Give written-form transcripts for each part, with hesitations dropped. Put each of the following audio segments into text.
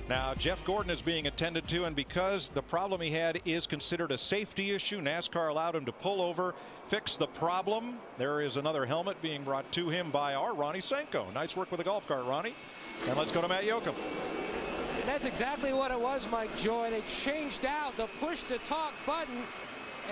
Now, Jeff Gordon is being attended to, and because the problem he had is considered a safety issue, NASCAR allowed him to pull over, fix the problem. There is another helmet being brought to him by our Ronnie Senko. Nice work with the golf cart, Ronnie. And let's go to Matt Yoakum. And that's exactly what it was, Mike Joy. They changed out the push-to-talk button,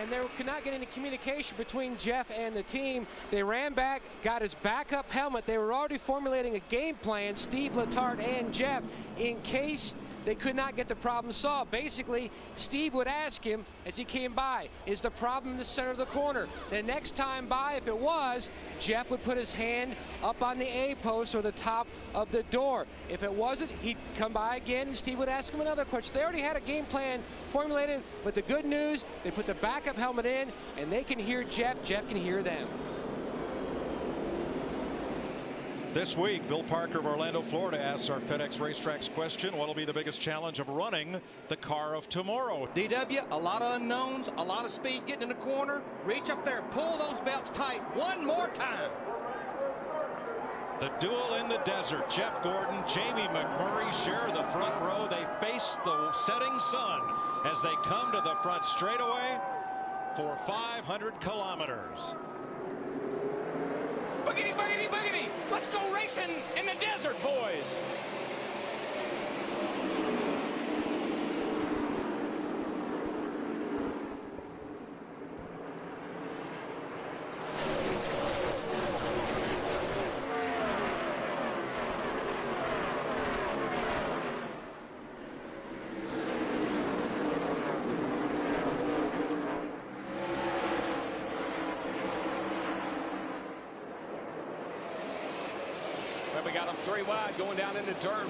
and they could not get any communication between Jeff and the team. They ran back, got his backup helmet. They were already formulating a game plan, Steve Letarte and Jeff, in case they could not get the problem solved. Basically, Steve would ask him as he came by, is the problem in the center of the corner? The next time by, if it was, Jeff would put his hand up on the A post or the top of the door. If it wasn't, he'd come by again and Steve would ask him another question. They already had a game plan formulated, but the good news, they put the backup helmet in and they can hear Jeff, Jeff can hear them. This week, Bill Parker of Orlando, Florida asks our FedEx Racetracks question, what will be the biggest challenge of running the car of tomorrow? DW, a lot of unknowns, a lot of speed getting in the corner. Reach up there and pull those belts tight one more time. The duel in the desert. Jeff Gordon, Jamie McMurray share the front row. They face the setting sun as they come to the front straightaway for 500 kilometers. Boogity, boogity, boogity. Let's go racing in the desert, boys. Well, we got them 3 wide going down into turn.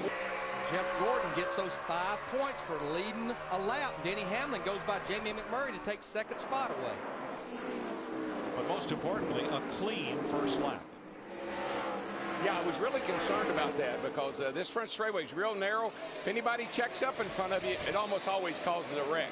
Jeff Gordon gets those 5 points for leading a lap. Denny Hamlin goes by Jamie McMurray to take second spot away. But most importantly, a clean first lap. Yeah, I was really concerned about that because this front straightaway is real narrow. If anybody checks up in front of you, it almost always causes a wreck.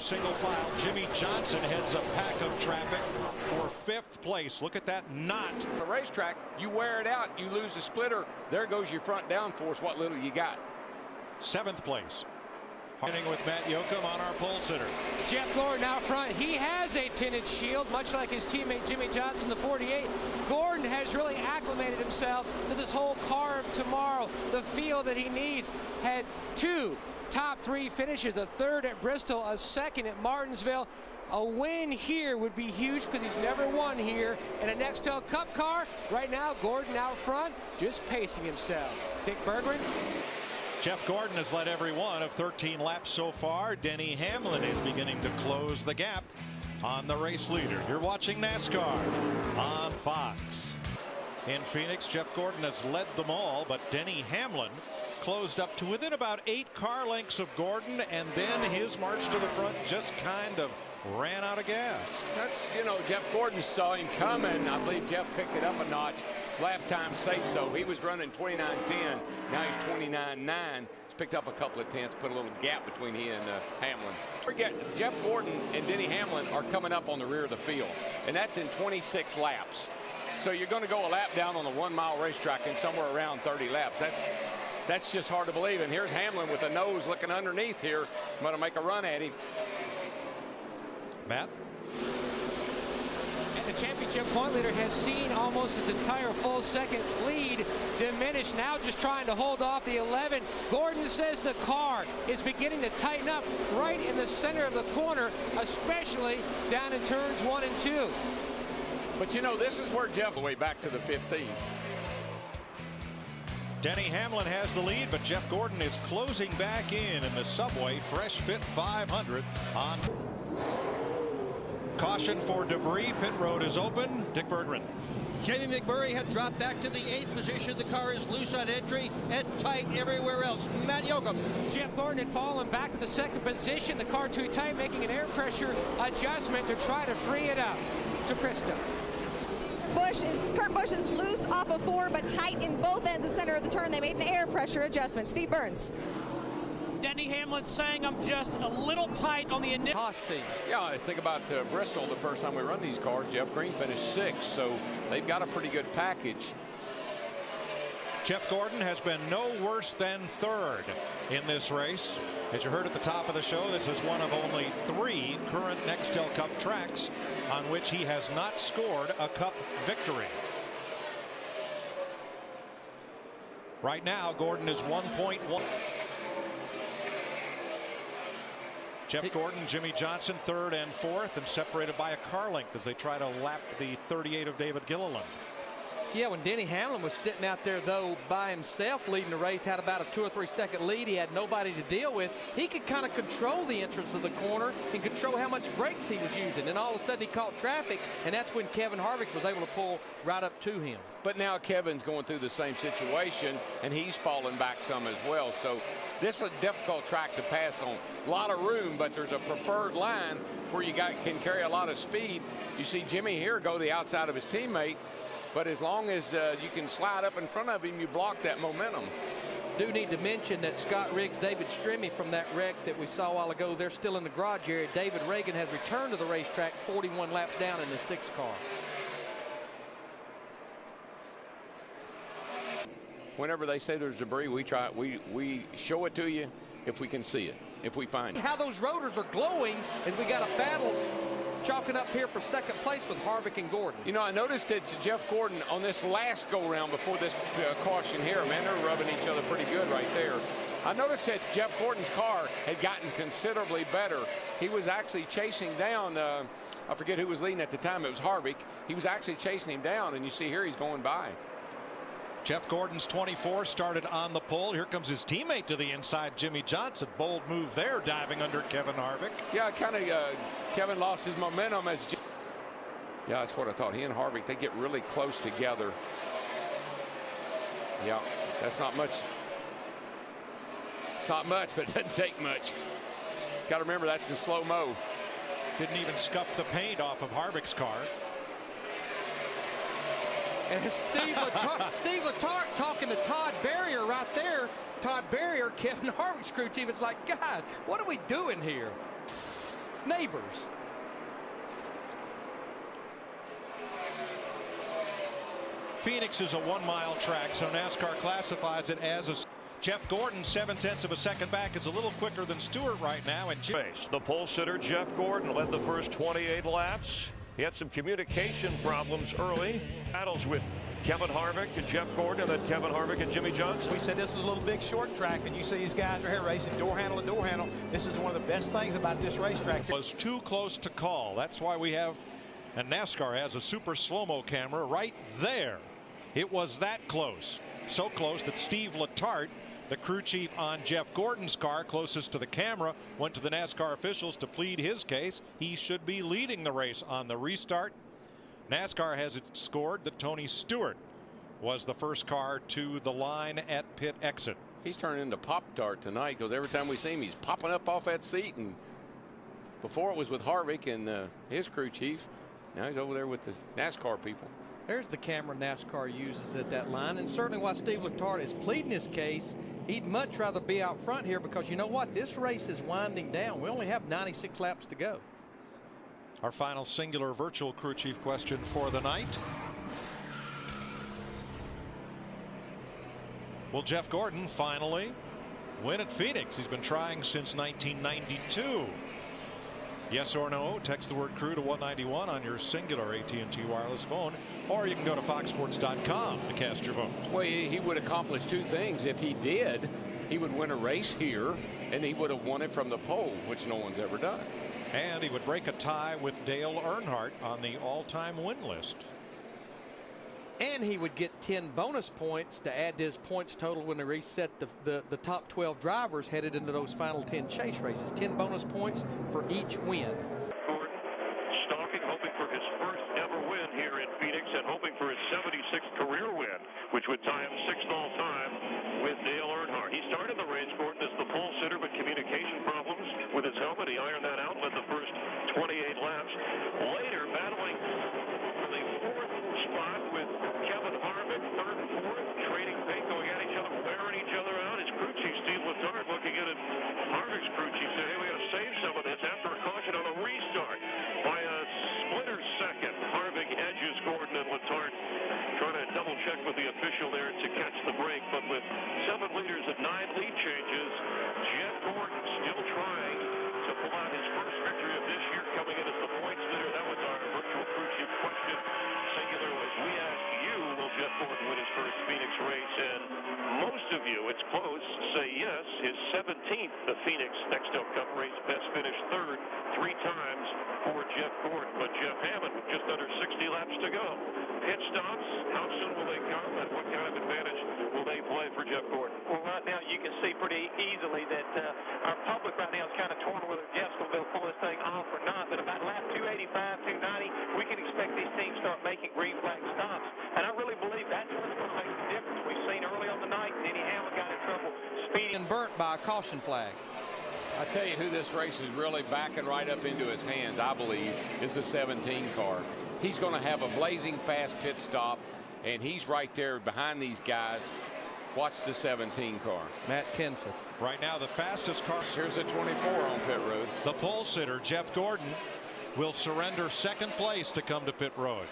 Single file. Jimmy Johnson heads a pack of traffic for 5th place. Look at that knot. The racetrack, you wear it out, you lose the splitter. There goes your front downforce, what little you got. 7th place. Hitting with Matt Yoakum on our pole sitter. Jeff Gordon out front. He has a tinted shield, much like his teammate Jimmy Johnson, the 48. Gordon has really acclimated himself to this whole car of tomorrow. The feel that he needs. Had 2 top 3 finishes, a 3rd at Bristol, a 2nd at Martinsville. A win here would be huge because he's never won here in a Nextel Cup car. Right now, Gordon out front, just pacing himself. Dick Berggren. Jeff Gordon has led every one of 13 laps so far. Denny Hamlin is beginning to close the gap on the race leader. You're watching NASCAR on Fox. In Phoenix, Jeff Gordon has led them all, but Denny Hamlin closed up to within about 8 car lengths of Gordon, and then his march to the front just kind of ran out of gas. That's, you know, Jeff Gordon saw him coming. I believe Jeff picked it up a notch. Lap time say so. He was running 29.10. Now he's 29.9. He's picked up a couple of tenths, put a little gap between he and Hamlin. Forget, Jeff Gordon and Denny Hamlin are coming up on the rear of the field, and that's in 26 laps. So you're going to go a lap down on a 1-mile racetrack in somewhere around 30 laps. That's just hard to believe. And here's Hamlin with the nose looking underneath here. Going to make a run at him. Matt? And the championship point leader has seen almost his entire full second lead diminish. Now just trying to hold off the 11. Gordon says the car is beginning to tighten up right in the center of the corner, especially down in turns 1 and 2. But, you know, this is where Jeff way back to the 15. Denny Hamlin has the lead, but Jeff Gordon is closing back in the Subway Fresh Fit 500 on. Caution for debris. Pit road is open. Dick Berggren. Jamie McMurray had dropped back to the 8th position. The car is loose on entry and tight everywhere else. Matt Yoakum. Jeff Gordon had fallen back to the 2nd position. The car too tight, making an air pressure adjustment to try to free it up to Krista. Kurt Busch is loose off of 4, but tight in both ends, the center of the turn. They made an air pressure adjustment. Steve Burns. Denny Hamlin saying I'm just a little tight on the initial. Yeah, I think about Bristol the first time we run these cars. Jeff Green finished 6th, so they've got a pretty good package. Jeff Gordon has been no worse than 3rd in this race. As you heard at the top of the show, this is one of only 3 current Nextel Cup tracks on which he has not scored a Cup victory. Right now, Gordon is 1.1. Jeff Gordon, Jimmy Johnson 3rd and 4th, and separated by a car length as they try to lap the 38 of David Gilliland. Yeah, when Denny Hamlin was sitting out there, though, by himself leading the race, had about a 2 or 3 second lead. He had nobody to deal with. He could kind of control the entrance of the corner and control how much brakes he was using. And all of a sudden he caught traffic, and that's when Kevin Harvick was able to pull right up to him. But now Kevin's going through the same situation, and he's falling back some as well. So this is a difficult track to pass on. A lot of room, but there's a preferred line where you can carry a lot of speed. You see Jimmy here go the outside of his teammate. But as long as you can slide up in front of him, you block that momentum. Do need to mention that Scott Riggs, David Stremme from that wreck that we saw a while ago, they're still in the garage area. David Reagan has returned to the racetrack 41 laps down in the 6th car. Whenever they say there's debris, we show it to you if we can see it, if we find it. How those rotors are glowing as we got a battle chalking up here for 2nd place with Harvick and Gordon. You know, I noticed that Jeff Gordon on this last go-round before this caution here, man, they're rubbing each other pretty good right there. I noticed that Jeff Gordon's car had gotten considerably better. He was actually chasing down, I forget who was leading at the time, it was Harvick. He was actually chasing him down, and you see here he's going by. Jeff Gordon's 24, started on the pole. Here comes his teammate to the inside, Jimmy Johnson. Bold move there, diving under Kevin Harvick. Yeah, kind of Kevin lost his momentum as. Yeah, that's what I thought. He and Harvick, they get really close together. Yeah, that's not much. It's not much, but it doesn't take much. Got to remember that's in slow-mo. Didn't even scuff the paint off of Harvick's car. And Steve Letarte talking to Todd Berrier right there. Todd Berrier, Kevin Harvick's crew chief. It's like, God, what are we doing here? Neighbors. Phoenix is a 1-mile track, so NASCAR classifies it as a. Jeff Gordon, 0.7 of a second back, is a little quicker than Stewart right now. And the pole sitter Jeff Gordon led the first 28 laps. He had some communication problems early. Battles with Kevin Harvick and Jeff Gordon, and then Kevin Harvick and Jimmy Johnson. We said this was a little big short track, and you see these guys are here racing door handle to door handle. This is one of the best things about this racetrack. It was too close to call. That's why we have, and NASCAR has a super slow-mo camera right there. It was that close. So close that Steve Letarte, the crew chief on Jeff Gordon's car, closest to the camera, went to the NASCAR officials to plead his case. He should be leading the race on the restart. NASCAR has it scored that Tony Stewart was the first car to the line at pit exit. He's turning into Pop-Tart tonight because every time we see him, he's popping up off that seat. And before it was with Harvick and his crew chief. Now he's over there with the NASCAR people. There's the camera NASCAR uses at that line, and certainly while Steve Letarte is pleading his case, he'd much rather be out front here because you know what? This race is winding down. We only have 96 laps to go. Our final singular virtual crew chief question for the night. Will Jeff Gordon finally win at Phoenix? He's been trying since 1992. Yes or no, text the word crew to 191 on your singular AT&T wireless phone, or you can go to foxsports.com to cast your vote. Well, he would accomplish two things. If he did, he would win a race here, and he would have won it from the pole, which no one's ever done. And he would break a tie with Dale Earnhardt on the all-time win list. And he would get 10 bonus points to add to his points total when they reset the top 12 drivers headed into those final 10 chase races. 10 bonus points for each win. Gordon stalking, hoping for his first ever win here in Phoenix and hoping for his 76th career win, which would tie him 6th all time with Dale Earnhardt. He started the race, Gordon, as the pole sitter, but communication problems with his helmet. He ironed that out, led the first 28 laps. Later, battling for the 4th spot with Kevin Harvick, 3rd and 4th, trading paint, going at each other, wearing each other out. His crew chief, Steve Letarte, looking at it close say yes. His 17th Phoenix Nextel Cup race, best finish third 3 times for Jeff Gordon. But Jeff Hammond with just under 60 laps to go. Pit stops, how soon will they come, and what kind of advantage will they play for Jeff Gordon? Well, right now you can see pretty easily that our public right now is kind of torn whether Jeff's going to be able to pull this thing off or not. But about lap 285, 290, we can expect these teams start making green flag stops. And I really believe that's what's going to make the difference. We've seen early on the night, Denny Hamlin got in trouble speeding. And burnt by a caution flag. I tell you who this race is really backing right up into his hands, I believe, is the 17 car. He's going to have a blazing fast pit stop, and he's right there behind these guys. Watch the 17 car. Matt Kenseth. Right now, the fastest car. Here's a 24 on pit road. The pole sitter, Jeff Gordon, will surrender second place to come to pit road.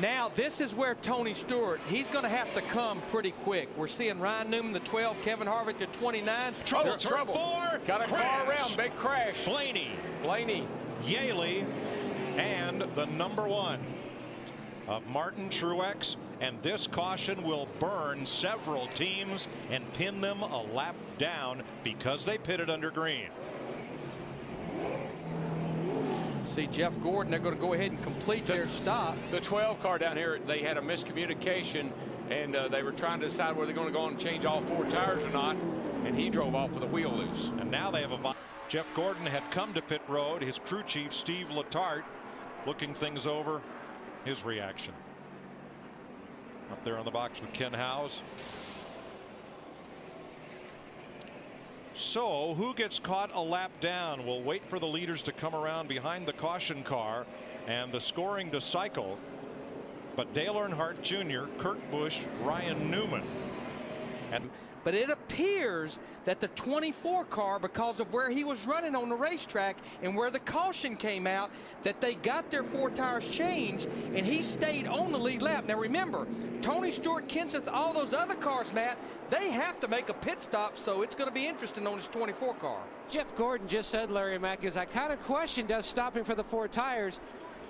Now, this is where Tony Stewart, he's going to have to come pretty quick. We're seeing Ryan Newman, the 12, Kevin Harvick, the 29. Trouble. Got a car around, big crash. Blaney, Yaley, and the number 1 of Martin Truex. And this caution will burn several teams and pin them a lap down because they pitted under green. See Jeff Gordon, they're going to go ahead and complete their stop. The 12 car down here, they had a miscommunication, and they were trying to decide whether they're going to go and change all 4 tires or not, and he drove off with a wheel loose. And now they have a... Jeff Gordon had come to pit road. His crew chief, Steve Letarte, looking things over. His reaction. Up there on the box with Ken Howes. So who gets caught a lap down? We'll wait for the leaders to come around behind the caution car and the scoring to cycle. But Dale Earnhardt Jr., Kurt Busch, Ryan Newman. But it appears that the 24 car, because of where he was running on the racetrack and where the caution came out, that they got their 4 tires changed and he stayed on the lead lap. Now remember, Tony Stewart, Kenseth, all those other cars, Matt, they have to make a pit stop, so it's going to be interesting on his 24 car. Jeff Gordon just said, Larry Matthews, I kind of questioned us stopping for the 4 tires.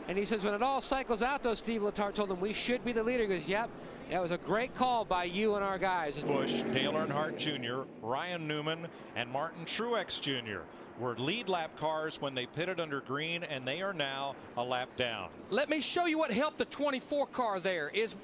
And he says when it all cycles out, though, Steve Letarte told him we should be the leader. He goes, yep, that was a great call by you and our guys. Busch, Dale Earnhardt Jr., Ryan Newman, and Martin Truex Jr. were lead lap cars when they pitted under green, and they are now a lap down. Let me show you what helped the 24 car there. Is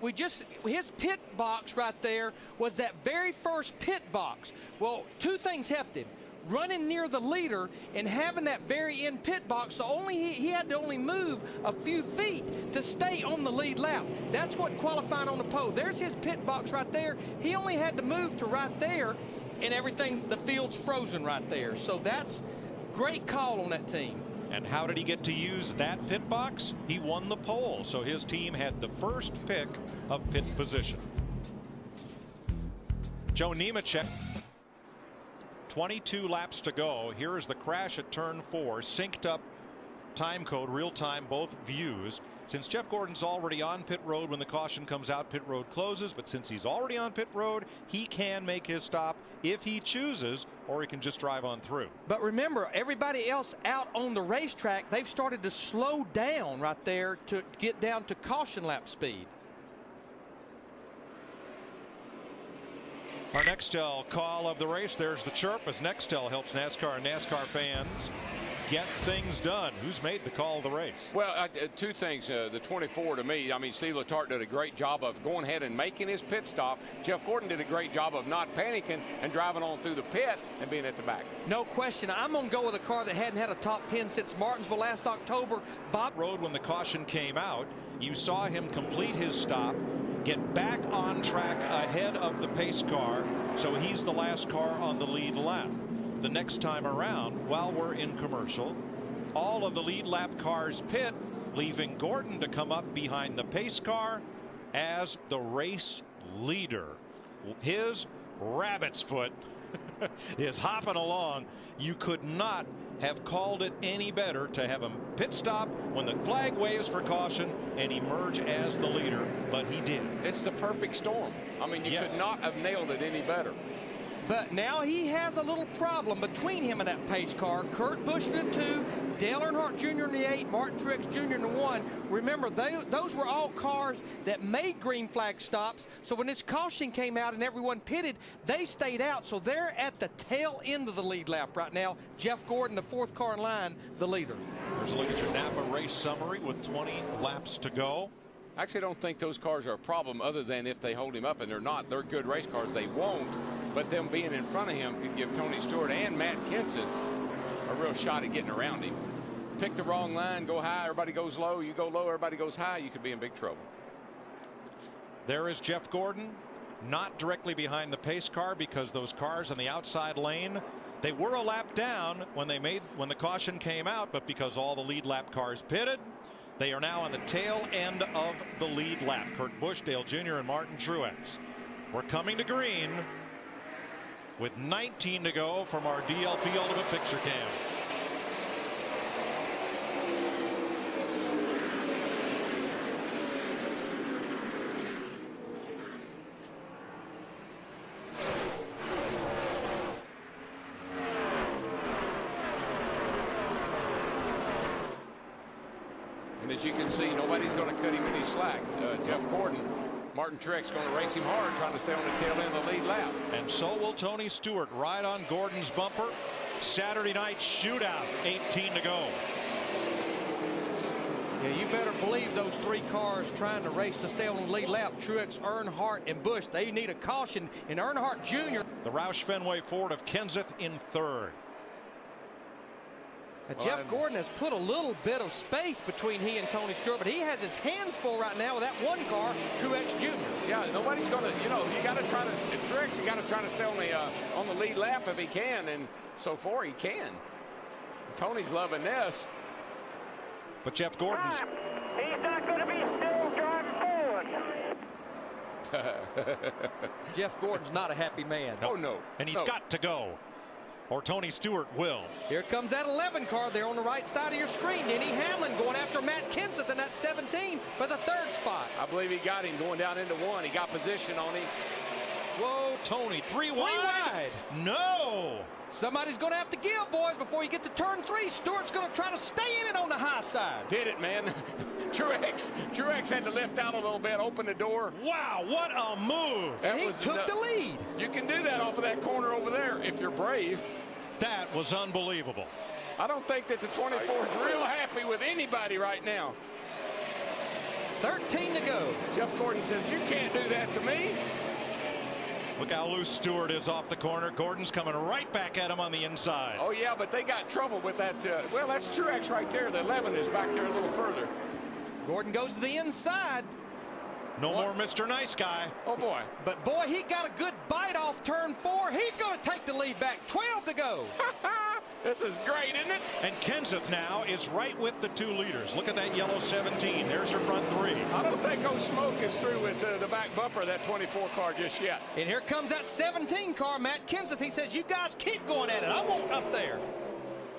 his pit box right there was that very first pit box. Well, 2 things helped him. Running near the leader and having that very end pit box, so he had to only move a few feet to stay on the lead lap. That's what qualifying on the pole. There's his pit box right there. He only had to move to right there, and the field's frozen right there. So that's great call on that team. And how did he get to use that pit box? He won the pole, so his team had the first pick of pit position. Joe Nemechek. 22 laps to go. Here is the crash at turn 4. Synced up time code, real time, both views. Since Jeff Gordon's already on pit road when the caution comes out, pit road closes. But since he's already on pit road, he can make his stop if he chooses, or he can just drive on through. But remember, everybody else out on the racetrack, they've started to slow down right there to get down to caution lap speed. Our Nextel call of the race. There's the chirp as Nextel helps NASCAR and NASCAR fans get things done. Who's made the call of the race? Well, 2 things. The 24 to me, I mean, Steve Letarte did a great job of going ahead and making his pit stop. Jeff Gordon did a great job of not panicking and driving on through the pit and being at the back. No question. I'm going to go with a car that hadn't had a top 10 since Martinsville last October. Bob Road, when the caution came out, you saw him complete his stop, get back on track ahead of the pace car, so he's the last car on the lead lap. The next time around, while we're in commercial, all of the lead lap cars pit, leaving Gordon to come up behind the pace car as the race leader. His rabbit's foot is hopping along. You could not have called it any better to have him pit stop when the flag waves for caution and emerge as the leader, but he did. It's the perfect storm. I mean, you could not have nailed it any better. But now he has a little problem between him and that pace car. Kurt Busch in the 2, Dale Earnhardt Jr. in the 8, Martin Truex Jr. in the 1. Remember, those were all cars that made green flag stops. So when this caution came out and everyone pitted, they stayed out. So they're at the tail end of the lead lap right now. Jeff Gordon, the 4th car in line, the leader. There's a look at your Napa race summary with 20 laps to go. I actually don't think those cars are a problem other than if they hold him up, and they're not. They're good race cars. They won't. But them being in front of him could give Tony Stewart and Matt Kenseth a real shot at getting around him. Pick the wrong line, go high, everybody goes low. You go low, everybody goes high. You could be in big trouble. There is Jeff Gordon, not directly behind the pace car because those cars in the outside lane, they were a lap down when the caution came out, but because all the lead lap cars pitted, they are now on the tail end of the lead lap. Kurt Busch, Dale Jr. and Martin Truex. We're coming to green with 19 to go from our DLP Ultimate Picture Cam. And as you can see, nobody's going to cut him any slack. Jeff Gordon, Martin Truex going to race him hard, trying to stay on the tail end of the lead lap. And so will Tony Stewart, right on Gordon's bumper. Saturday night shootout, 18 to go. Yeah, you better believe those 3 cars trying to race to stay on the lead lap, Truex, Earnhardt, and Busch, they need a caution. And Earnhardt Jr. The Roush Fenway Ford of Kenseth in 3rd. Jeff Gordon has put a little bit of space between he and Tony Stewart, but he has his hands full right now with that 1 car, Truex Jr. Yeah, nobody's going to, you got to try to, Truex, you got to try to stay on the lead lap if he can, and so far he can. Tony's loving this. But Jeff Gordon's. He's not going to be still driving forward. Jeff Gordon's not a happy man. Oh, no. And he's got to go, or Tony Stewart will. Here comes that 11 car there on the right side of your screen. Denny Hamlin going after Matt Kenseth in that 17 for the 3rd spot. I believe he got him going down into 1. He got position on him. Whoa, Tony, 3 wide. No. Somebody's going to have to give, boys, before you get to turn 3. Stewart's going to try to stay in it on the high side. Did it, man. Truex had to lift out a little bit, open the door. Wow, what a move. He took the lead. You can do that off of that corner over there if you're brave. That was unbelievable. I don't think that the 24 is real happy with anybody right now. 13 to go. Jeff Gordon says, you can't do that to me. Look how loose Stewart is off the corner. Gordon's coming right back at him on the inside. Oh, yeah, but they got trouble with that. Well, that's Truex right there. The 11 is back there a little further. Gordon goes to the inside. No more Mr. Nice Guy. Oh, boy. But, boy, he got a good bite off turn 4. He's going to take the lead back. 12 to go. This is great, isn't it? And Kenseth now is right with the 2 leaders. Look at that yellow 17. There's your front 3. I don't think Old Smoke is through with the back bumper of that 24 car just yet. And here comes that 17 car, Matt Kenseth. He says, you guys keep going at it. I won't up there.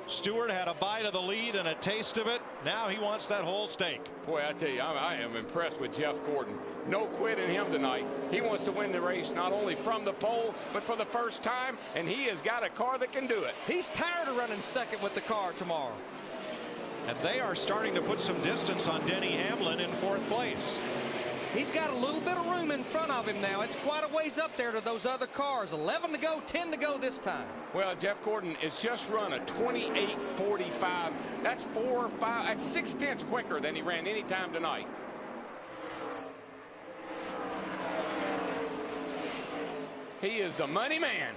Stewart had a bite of the lead and a taste of it. Now he wants that whole steak. Boy, I tell you, I am impressed with Jeff Gordon. No quit in him tonight. He wants to win the race not only from the pole, but for the first time, and he has got a car that can do it. He's tired of running second with the car tomorrow. And they are starting to put some distance on Denny Hamlin in 4th place. He's got a little bit of room in front of him now. It's quite a ways up there to those other cars. 11 to go, 10 to go this time. Well, Jeff Gordon has just run a 28.45. That's 6/10 quicker than he ran any time tonight. He is the money man.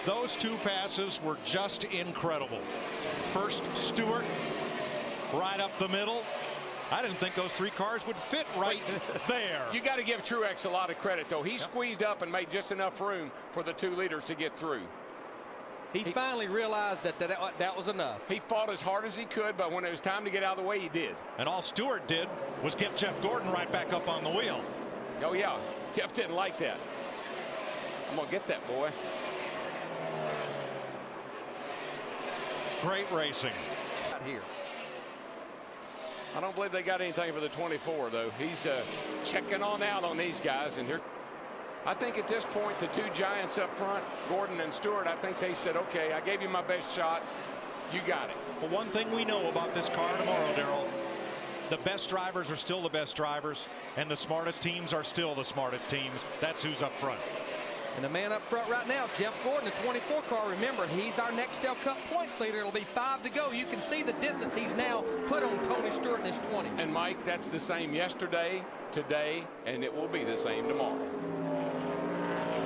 Those 2 passes were just incredible. First, Stewart, right up the middle. I didn't think those 3 cars would fit right there. You got to give Truex a lot of credit, though. He squeezed up and made just enough room for the 2 leaders to get through. He finally realized that was enough. He fought as hard as he could, but when it was time to get out of the way, he did. And all Stewart did was get Jeff Gordon right back up on the wheel. Oh, yeah. Jeff didn't like that. I'm going to get that, boy. Great racing. Out here. I don't believe they got anything for the 24, though. He's checking on out on these guys, and here. I think at this point, the two giants up front, Gordon and Stewart, I think they said, okay, I gave you my best shot. You got it. But one thing we know about this car tomorrow, Darrell, the best drivers are still the best drivers, and the smartest teams are still the smartest teams. That's who's up front. And the man up front right now, Jeff Gordon, the 24 car. Remember, he's our Nextel Cup points leader. It'll be 5 to go. You can see the distance he's now put on Tony Stewart in his 20. And Mike, that's the same yesterday, today, and it will be the same tomorrow.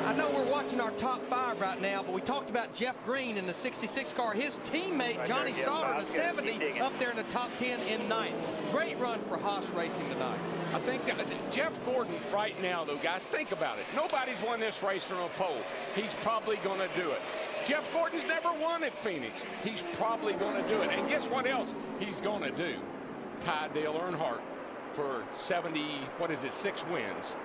I know we're watching our top 5 right now, but we talked about Jeff Green in the 66 car. His teammate, Johnny Sauter, the 70, up there in the top 10 in 9th. Great run for Haas Racing tonight. I think Jeff Gordon right now, though, guys, think about it. Nobody's won this race from a pole. He's probably going to do it. Jeff Gordon's never won at Phoenix. He's probably going to do it. And guess what else he's going to do? Tie Dale Earnhardt for 6 wins.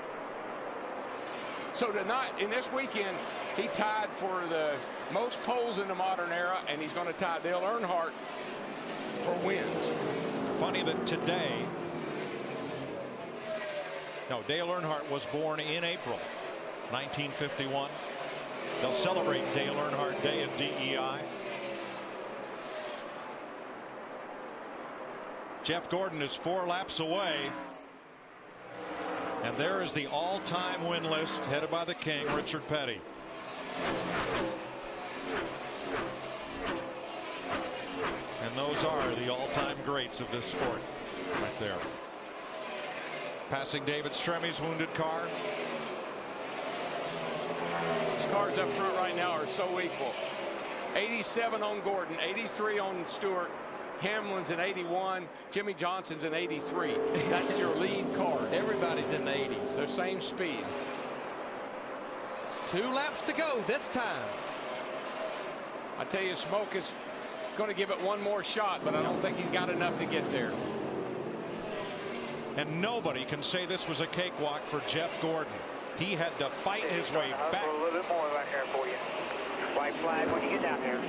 So tonight, in this weekend, he tied for the most poles in the modern era, and he's going to tie Dale Earnhardt for wins. Funny that today, Dale Earnhardt was born in April 1951. They'll celebrate Dale Earnhardt Day at DEI. Jeff Gordon is 4 laps away. And there is the all-time win list headed by the king, Richard Petty. And those are the all-time greats of this sport right there. Passing David Stremmy's wounded car. These cars up front right now are so equal. 87 on Gordon, 83 on Stewart. Hamlin's in 81, Jimmy Johnson's in 83. That's your lead car. Everybody's in the 80s. They're same speed. 2 laps to go this time. I tell you, Smoke is going to give it one more shot, but I don't think he's got enough to get there. And nobody can say this was a cakewalk for Jeff Gordon. He had to fight his way back. A little bit more back there for you. White flag when you get down there.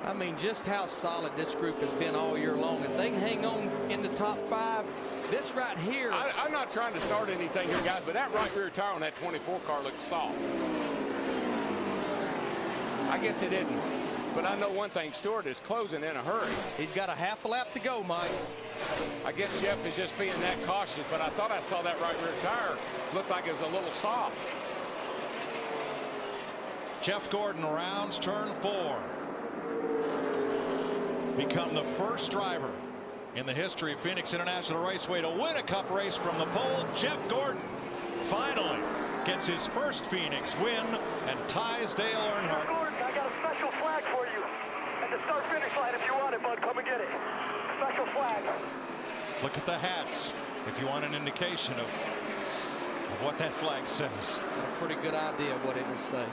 I mean, just how solid this group has been all year long. If they can hang on in the top 5, this right here. I'm not trying to start anything here, guys, but that right rear tire on that 24 car looks soft. I guess it isn't. But I know one thing, Stewart is closing in a hurry. He's got a half a lap to go, Mike. I guess Jeff is just being that cautious, but I thought I saw that right rear tire look like it was a little soft. Jeff Gordon rounds turn 4. Become the first driver in the history of Phoenix International Raceway to win a Cup race from the pole. Jeff Gordon finally gets his first Phoenix win and ties Dale Earnhardt. Gordon, I got a special flag for you at the start-finish line if you want it, bud. Come and get it. Special flag. Look at the hats if you want an indication of what that flag says. A pretty good idea of what it will say.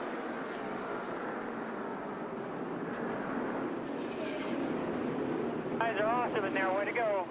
Guys are awesome in there. Way to go.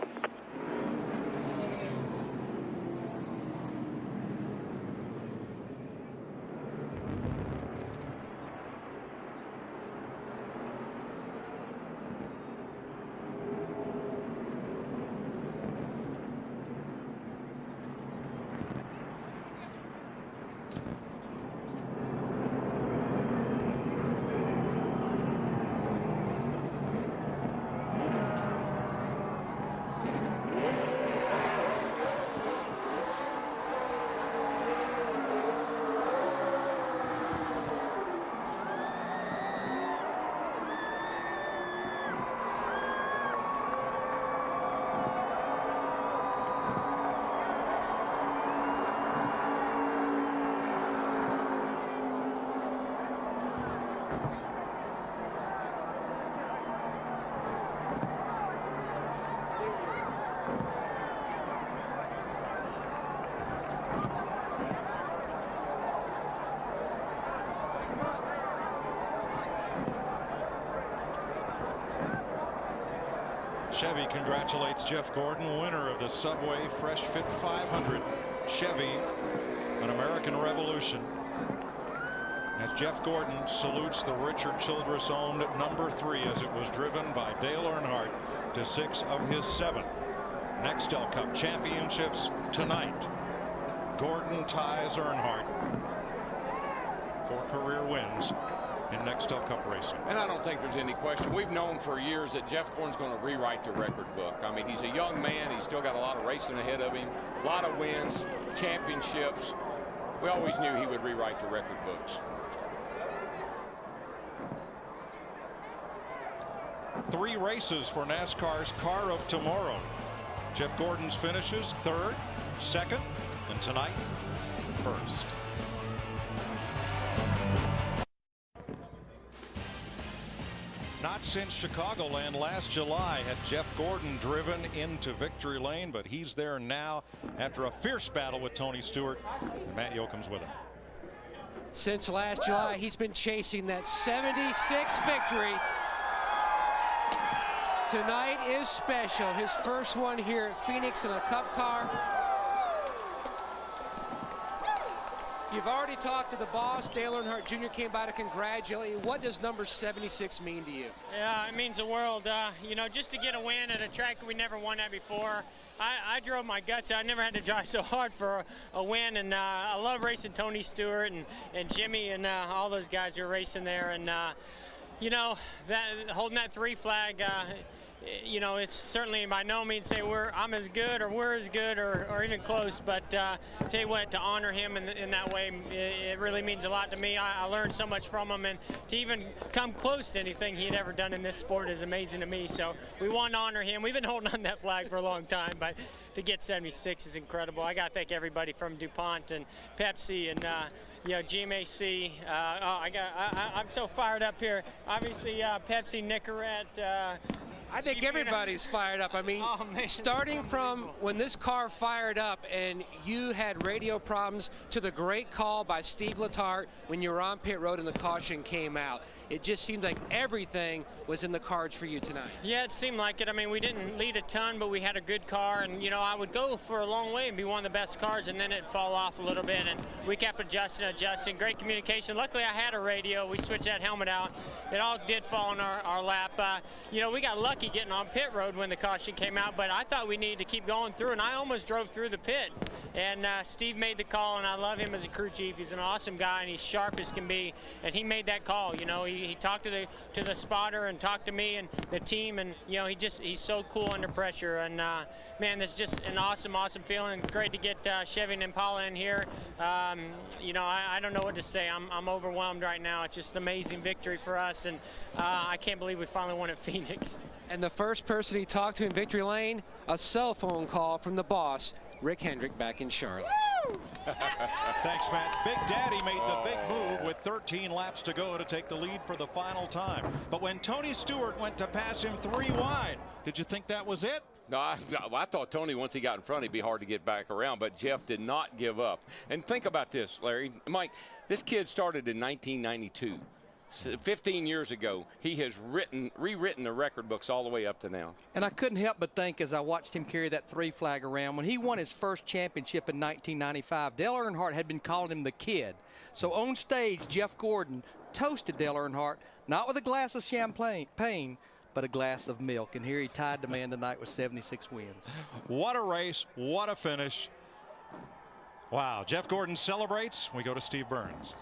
Chevy congratulates Jeff Gordon, winner of the Subway Fresh Fit 500. Chevy, an American Revolution. As Jeff Gordon salutes the Richard Childress owned number 3 as it was driven by Dale Earnhardt to 6 of his 7 Nextel Cup championships tonight Gordon ties Earnhardt for career wins in Nextel Cup racing. And I don't think there's any question. We've known for years that Jeff Gordon's going to rewrite the record book. I mean, he's a young man. He's still got a lot of racing ahead of him, a lot of wins, championships. We always knew he would rewrite the record books. 3 races for NASCAR's Car of Tomorrow. Jeff Gordon's finishes 3rd, 2nd, and tonight, 1st. Not since Chicagoland last July had Jeff Gordon driven into victory lane, but he's there now after a fierce battle with Tony Stewart. Matt Yoakum's with him. Since last July, he's been chasing that 76th victory. Tonight is special. His first one here at Phoenix in a Cup car. You've already talked to the boss. Dale Earnhardt Jr. came by to congratulate you. What does number 76 mean to you? Yeah, it means the world. You know, just to get a win at a track we never won at before. I drove my guts out. I never had to drive so hard for a win, and I love racing Tony Stewart and Jimmy and all those guys who are racing there. And you know, holding that 3 flag, you know, it's certainly by no means say I'm as good or we're as good or even close, but tell you what, to honor him in that way, it really means a lot to me. I learned so much from him, and to even come close to anything he had ever done in this sport is amazing to me. So we want to honor him. We've been holding on that flag for a long time, but to get 76 is incredible. I got to thank everybody from DuPont and Pepsi and you know, GMAC. I'm so fired up here. Obviously, Pepsi, Nicorette. I think everybody's fired up. I mean, starting from when this car fired up and you had radio problems to the great call by Steve Letarte when you were on pit road and the caution came out. It just seemed like everything was in the cards for you tonight. Yeah, it seemed like it. I mean, we didn't lead a ton, but we had a good car. And, you know, I would go for a long way and be one of the best cars, and then it'd fall off a little bit. And we kept adjusting. Great communication. Luckily, I had a radio. We switched that helmet out. It all did fall in our lap. You know, we got lucky getting on pit road when the caution came out, but I thought we needed to keep going through, and I almost drove through the pit. And Steve made the call, and I love him as a crew chief. He's an awesome guy, and he's sharp as can be. And he made that call. You know, he talked to the spotter and talked to me and the team, and you know, he's so cool under pressure. And man, it's just an awesome feeling. Great to get Chevy and Impala in here. You know, I don't know what to say. I'm overwhelmed right now. It's just an amazing victory for us, and I can't believe we finally won at Phoenix. And the first person he talked to in victory lane, a cell phone call from the boss, Rick Hendrick, back in Charlotte. Thanks, Matt. Big Daddy made the big move with 13 laps to go to take the lead for the final time. But when Tony Stewart went to pass him 3 wide, did you think that was it? No, I thought Tony, once he got in front, it'd be hard to get back around, but Jeff did not give up. And think about this, Larry. Mike, this kid started in 1992. 15 years ago, he has rewritten the record books all the way up to now. And I couldn't help but think as I watched him carry that 3 flag around, when he won his first championship in 1995, Dale Earnhardt had been calling him the kid. So on stage, Jeff Gordon toasted Dale Earnhardt, not with a glass of champagne, but a glass of milk. And here he tied the man tonight with 76 wins. What a race, what a finish. Wow, Jeff Gordon celebrates. We go to Steve Burns.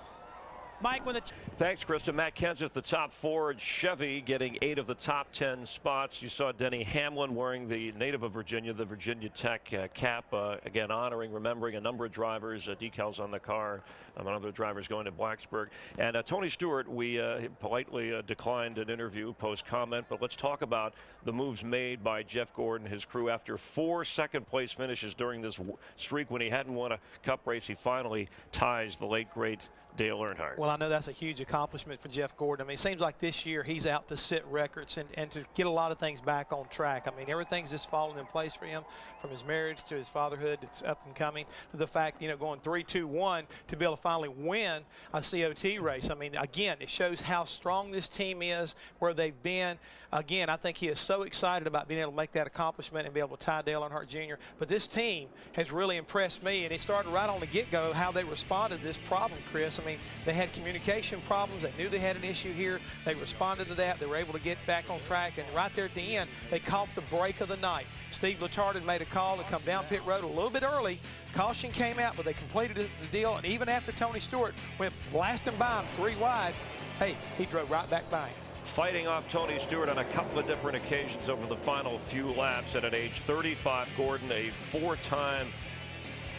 Mike, with Thanks, Krista. Matt Kenseth, the top Ford Chevy, getting 8 of the top 10 spots. You saw Denny Hamlin wearing the native of Virginia, the Virginia Tech cap. Again, remembering a number of drivers, decals on the car. Another drivers going to Blacksburg. And Tony Stewart, we politely declined an interview post-comment, but let's talk about the moves made by Jeff Gordon, his crew, after 4 second-place finishes during this streak. When he hadn't won a Cup race, he finally ties the late, great Dale Earnhardt. Well, I know that's a huge accomplishment for Jeff Gordon. I mean, it seems like this year he's out to set records and to get a lot of things back on track. I mean, everything's just falling in place for him, from his marriage to his fatherhood. It's up and coming to the fact, you know, going 3-2-1 to be able to finally win a COT race. I mean, again, it shows how strong this team is, where they've been. Again, I think he is so excited about being able to make that accomplishment and be able to tie Dale Earnhardt Jr. But this team has really impressed me, and it started right on the get-go how they responded to this problem, Chris. I I mean, they had communication problems. They knew they had an issue here. They responded to that. They were able to get back on track. And right there at the end, they caught the break of the night. Steve Letarte made a call to come down pit road a little bit early. Caution came out, but they completed the deal. And even after Tony Stewart went blasting by him 3 wide, hey, he drove right back by him. Fighting off Tony Stewart on a couple of different occasions over the final few laps. And at age 35, Gordon, a 4-time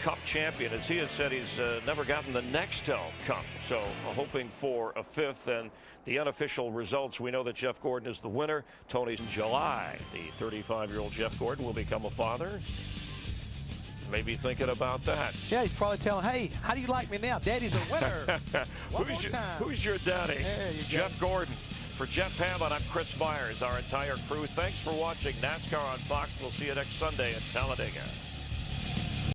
Cup champion. As he has said, he's never gotten the Nextel Cup. So hoping for a 5th. And the unofficial results, we know that Jeff Gordon is the winner. Tony's in July. The 35-year-old Jeff Gordon will become a father. Maybe thinking about that. Yeah, he's probably telling, hey, how do you like me now? Daddy's a winner. Who's your daddy? Jeff Gordon. For Jeff Hamlin, I'm Chris Myers, our entire crew. Thanks for watching NASCAR on Fox. We'll see you next Sunday at Talladega.